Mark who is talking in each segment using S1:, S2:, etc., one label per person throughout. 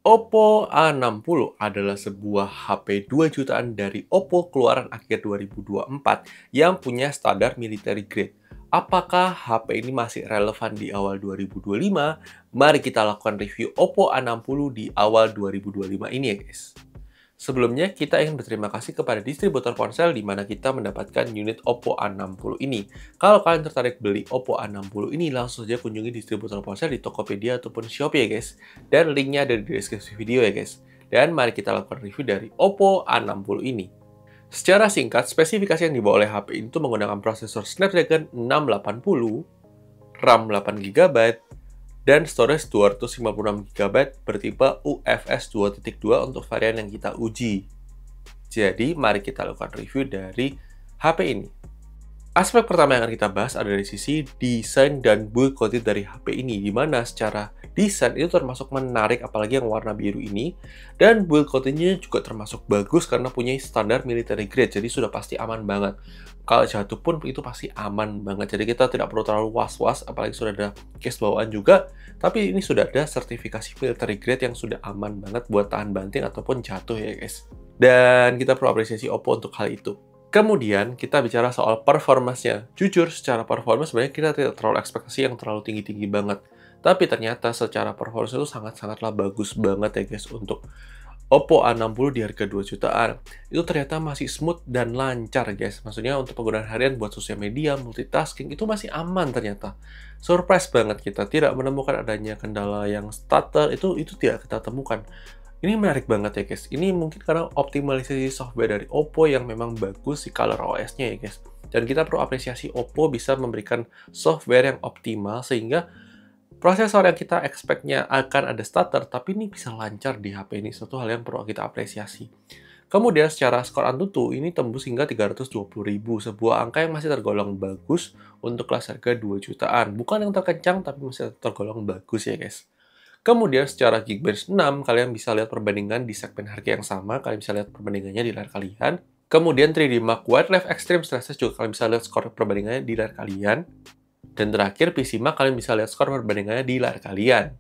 S1: Oppo A60 adalah sebuah HP 2 jutaan dari Oppo keluaran akhir 2024 yang punya standar military grade. Apakah HP ini masih relevan di awal 2025? Mari kita lakukan review Oppo A60 di awal 2025 ini ya guys. Sebelumnya, kita ingin berterima kasih kepada distributor ponsel di mana kita mendapatkan unit Oppo A60 ini. Kalau kalian tertarik beli Oppo A60 ini, langsung saja kunjungi distributor ponsel di Tokopedia ataupun Shopee ya guys. Dan linknya ada di deskripsi video ya guys. Dan mari kita lakukan review dari Oppo A60 ini. Secara singkat, spesifikasi yang dibawa oleh HP itu menggunakan prosesor Snapdragon 680, RAM 8GB, dan storage 256GB bertipe UFS 2.2 untuk varian yang kita uji. Jadi, mari kita lakukan review dari HP ini. Aspek pertama yang akan kita bahas ada dari sisi desain dan build quality dari HP ini, di mana secara desain itu termasuk menarik, apalagi yang warna biru ini, dan build quality-nya juga termasuk bagus karena punya standar military grade, jadi sudah pasti aman banget. Kalau jatuh pun itu pasti aman banget, jadi kita tidak perlu terlalu was-was, apalagi sudah ada case bawaan juga, tapi ini sudah ada sertifikasi military grade yang sudah aman banget buat tahan banting ataupun jatuh ya guys. Dan kita perlu apresiasi Oppo untuk hal itu. Kemudian, kita bicara soal performance-nya. Jujur, secara performance sebenarnya kita tidak terlalu ekspektasi yang terlalu tinggi-tinggi banget. Tapi ternyata secara performance itu sangat-sangatlah bagus banget ya guys untuk Oppo A60 di harga 2 jutaan. Itu ternyata masih smooth dan lancar guys. Maksudnya untuk penggunaan harian buat sosial media, multitasking, itu masih aman ternyata. Surprise banget kita, tidak menemukan adanya kendala yang stutter, itu tidak kita temukan. Ini menarik banget ya guys. Ini mungkin karena optimalisasi software dari Oppo yang memang bagus di color OS-nya ya guys. Dan kita perlu apresiasi Oppo bisa memberikan software yang optimal sehingga prosesor yang kita expect-nya akan ada stutter, tapi ini bisa lancar di HP ini. Suatu hal yang perlu kita apresiasi. Kemudian secara skor Antutu ini tembus hingga 320.000, sebuah angka yang masih tergolong bagus untuk kelas harga 2 jutaan. Bukan yang terkencang, tapi masih tergolong bagus ya guys. Kemudian secara Geekbench 6, kalian bisa lihat perbandingan di segmen harga yang sama, kalian bisa lihat perbandingannya di layar kalian. Kemudian 3D Mark Wildlife Extreme Stress Test juga kalian bisa lihat skor perbandingannya di layar kalian. Dan terakhir PC Mark kalian bisa lihat skor perbandingannya di layar kalian.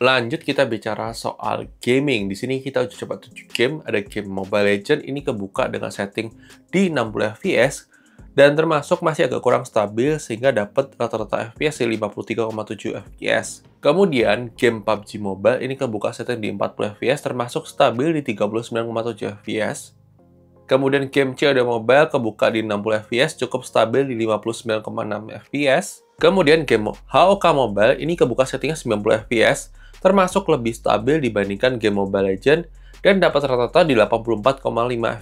S1: Lanjut kita bicara soal gaming. Di sini kita uji coba 7 game, ada game Mobile Legends ini kebuka dengan setting di 60 fps. Dan termasuk masih agak kurang stabil sehingga dapat rata-rata FPS di 53,7 FPS. Kemudian, game PUBG Mobile ini kebuka setting di 40 FPS termasuk stabil di 39,7 FPS. Kemudian game COD Mobile kebuka di 60 FPS cukup stabil di 59,6 FPS. Kemudian game HOK Mobile ini kebuka settingnya 90 FPS termasuk lebih stabil dibandingkan game Mobile Legends dan dapat rata-rata di 84,5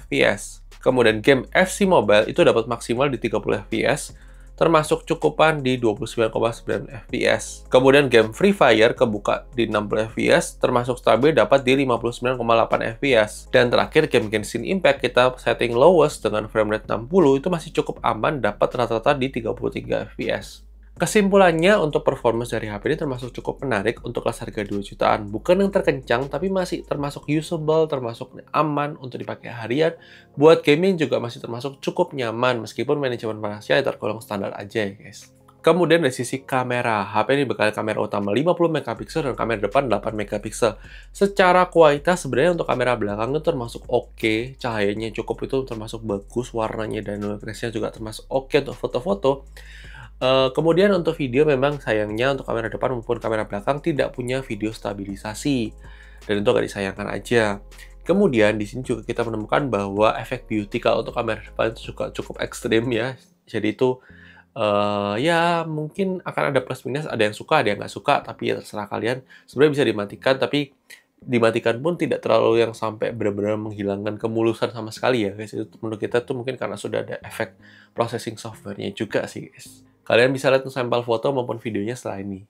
S1: FPS. Kemudian game FC Mobile itu dapat maksimal di 30 FPS, termasuk cukupan di 29,9 FPS. Kemudian game Free Fire kebuka di 60 FPS, termasuk stabil dapat di 59,8 FPS. Dan terakhir game Genshin Impact kita setting lowest dengan frame rate 60 itu masih cukup aman, dapat rata-rata di 33 FPS. Kesimpulannya, untuk performance dari HP ini termasuk cukup menarik untuk kelas harga 2 jutaan. Bukan yang terkencang, tapi masih termasuk usable, termasuk aman untuk dipakai harian. Buat gaming juga masih termasuk cukup nyaman, meskipun manajemen panasnya tergolong standar aja ya guys. Kemudian dari sisi kamera, HP ini bekal kamera utama 50 megapiksel dan kamera depan 8 megapiksel. Secara kualitas sebenarnya untuk kamera belakang itu termasuk oke, cahayanya cukup itu termasuk bagus, warnanya dan luminous-nya juga termasuk oke untuk foto-foto. Kemudian untuk video memang sayangnya untuk kamera depan maupun kamera belakang tidak punya video stabilisasi dan itu agak disayangkan aja. Kemudian di sini juga kita menemukan bahwa efek beauty kalau untuk kamera depan itu juga cukup ekstrim ya. Jadi itu ya mungkin akan ada plus minus, ada yang suka, ada yang nggak suka, tapi ya terserah kalian. Sebenarnya bisa dimatikan, tapi dimatikan pun tidak terlalu yang sampai benar-benar menghilangkan kemulusan sama sekali ya guys. Itu menurut kita tuh mungkin karena sudah ada efek processing software-nya juga sih guys. Kalian bisa lihat sampel foto maupun videonya setelah ini.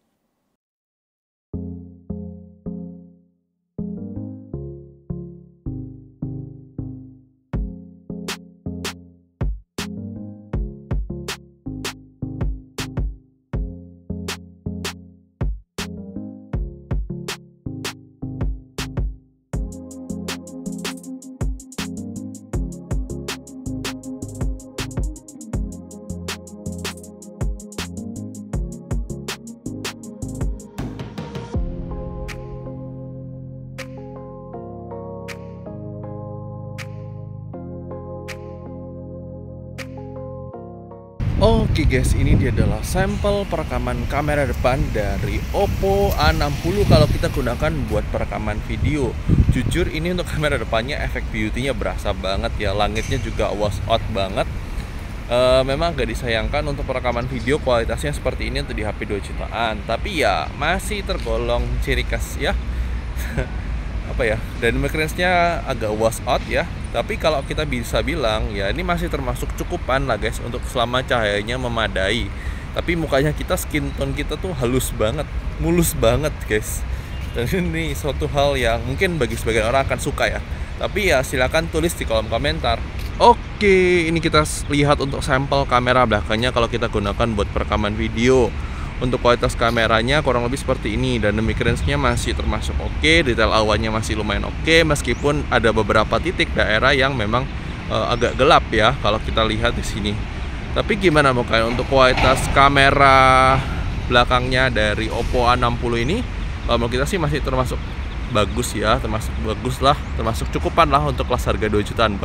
S1: Oke guys, ini dia adalah sampel perekaman kamera depan dari Oppo A60 kalau kita gunakan buat perekaman video. Jujur ini untuk kamera depannya efek beauty-nya berasa banget ya, langitnya juga was out banget. Memang agak disayangkan untuk perekaman video kualitasnya seperti ini untuk di HP 2 jutaan, tapi ya masih tergolong ciri khas ya. Apa ya, dynamic range-nya agak was out ya, tapi kalau kita bisa bilang ya ini masih termasuk cukupan lah guys untuk selama cahayanya memadai. Tapi mukanya kita, skin tone kita tuh halus banget, mulus banget guys, dan ini suatu hal yang mungkin bagi sebagian orang akan suka ya, tapi ya silakan tulis di kolom komentar. Oke, ini kita lihat untuk sampel kamera belakangnya kalau kita gunakan buat perekaman video. Untuk kualitas kameranya kurang lebih seperti ini, dan dynamic range-nya masih termasuk oke, detail awannya masih lumayan oke, meskipun ada beberapa titik daerah yang memang agak gelap ya kalau kita lihat di sini. Tapi gimana mukanya untuk kualitas kamera belakangnya dari Oppo A60 ini? Kalau menurut kita sih masih termasuk bagus ya, termasuk bagus lah, termasuk cukupan lah untuk kelas harga 2 jutaan.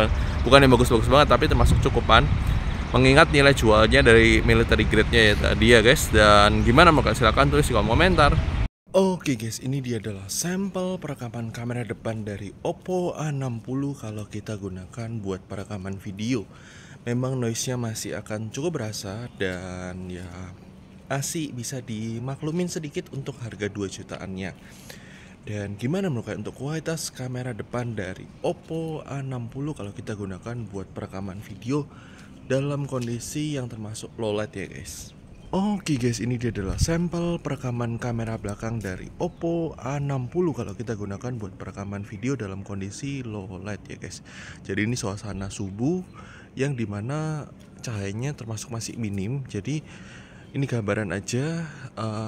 S1: Bukan yang bagus-bagus banget, tapi termasuk cukupan. Mengingat nilai jualnya dari military grade-nya ya tadi ya guys. Dan gimana mau silahkan tulis di kolom komentar. Oke guys, ini dia adalah sampel perekaman kamera depan dari Oppo A60 kalau kita gunakan buat perekaman video. Memang noise-nya masih akan cukup berasa dan ya masih bisa dimaklumin sedikit untuk harga 2 jutaannya. Dan gimana menurut kalian untuk kualitas kamera depan dari Oppo A60 kalau kita gunakan buat perekaman video dalam kondisi yang termasuk low light ya guys. Oke guys, ini dia adalah sampel perekaman kamera belakang dari Oppo A60 kalau kita gunakan buat perekaman video dalam kondisi low light ya guys. Jadi ini suasana subuh yang dimana cahayanya termasuk masih minim. Jadi ini gambaran aja,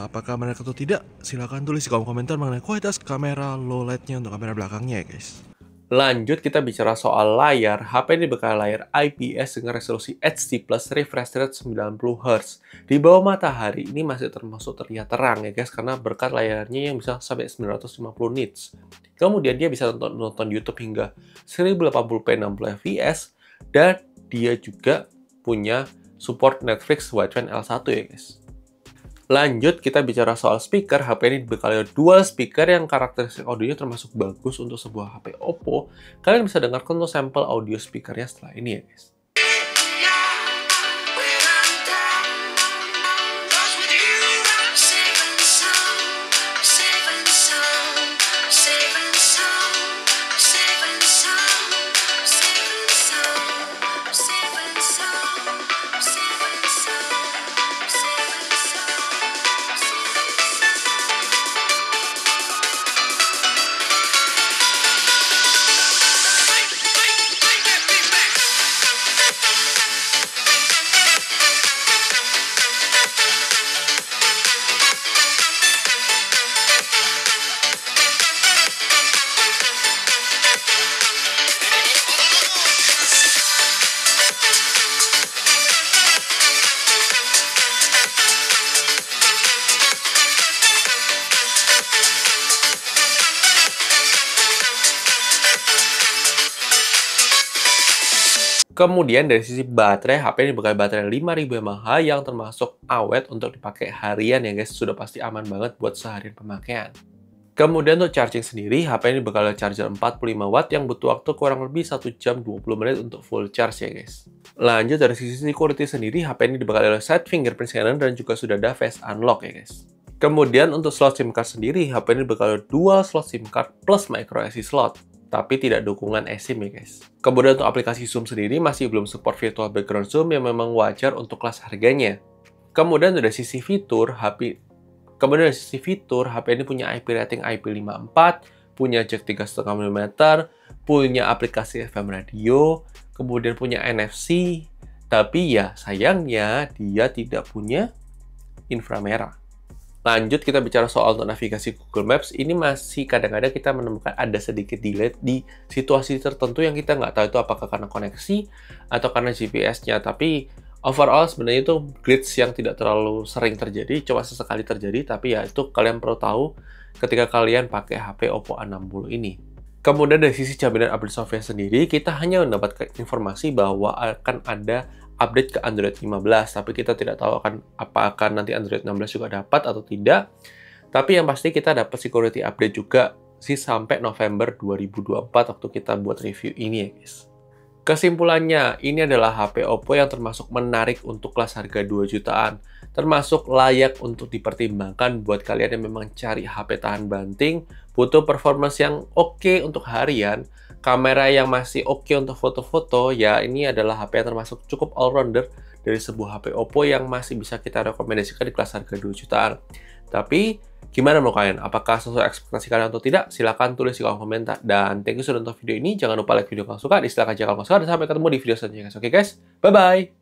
S1: apakah menarik atau tidak silahkan tulis di kolom komentar mengenai kualitas kamera low lightnya untuk kamera belakangnya ya guys. Lanjut kita bicara soal layar. HP ini dibekali layar IPS dengan resolusi HD+, refresh rate 90Hz. Di bawah matahari ini masih termasuk terlihat terang ya guys, karena berkat layarnya yang bisa sampai 950 nits. Kemudian dia bisa nonton YouTube hingga 1080p 60fps, dan dia juga punya support Netflix Wideband L1 ya guys. Lanjut kita bicara soal speaker. HP ini dibekali dual speaker yang karakteristik audionya termasuk bagus untuk sebuah HP Oppo. Kalian bisa dengarkan untuk sampel audio speakernya setelah ini ya guys. Kemudian dari sisi baterai, HP ini dibekali baterai 5000 mAh yang termasuk awet untuk dipakai harian ya guys. Sudah pasti aman banget buat seharian pemakaian. Kemudian untuk charging sendiri, HP ini dibekali charger 45 watt yang butuh waktu kurang lebih 1 jam 20 menit untuk full charge ya guys. Lanjut dari sisi security sendiri, HP ini dibekali oleh side fingerprint scanner dan juga sudah ada face unlock ya guys. Kemudian untuk slot SIM card sendiri, HP ini dibekali dual slot SIM card plus micro SD slot, tapi tidak dukungan eSIM ya guys. Kemudian untuk aplikasi zoom sendiri masih belum support virtual background zoom yang memang wajar untuk kelas harganya. Kemudian dari sisi fitur, HP ini punya IP rating IP54, punya jack 3,5 mm, punya aplikasi FM radio, kemudian punya NFC, tapi ya sayangnya dia tidak punya inframerah. Lanjut kita bicara soal untuk navigasi Google Maps. Ini masih kadang-kadang kita menemukan ada sedikit delay di situasi tertentu yang kita nggak tahu itu apakah karena koneksi atau karena GPS-nya. Tapi overall sebenarnya itu glitch yang tidak terlalu sering terjadi, cuma sesekali terjadi. Tapi ya itu kalian perlu tahu ketika kalian pakai HP Oppo A60 ini. Kemudian dari sisi jaminan update software sendiri, kita hanya mendapatkan informasi bahwa akan ada update ke Android 15, tapi kita tidak tahu apakah nanti Android 16 juga dapat atau tidak. Tapi yang pasti kita dapat security update juga sih sampai November 2024 waktu kita buat review ini ya guys. Kesimpulannya, ini adalah HP Oppo yang termasuk menarik untuk kelas harga 2 jutaan. Termasuk layak untuk dipertimbangkan buat kalian yang memang cari HP tahan banting, butuh performance yang oke untuk harian, kamera yang masih oke untuk foto-foto, ya ini adalah HP yang termasuk cukup all-rounder dari sebuah HP Oppo yang masih bisa kita rekomendasikan di kelas harga 2 jutaan. Tapi, gimana menurut kalian? Apakah sesuai ekspektasi kalian atau tidak? Silahkan tulis di kolom komentar. Dan thank you sudah nonton video ini. Jangan lupa like video kalau suka, dislike aja kalau nggak suka, dan sampai ketemu di video selanjutnya guys. Oke guys, bye-bye!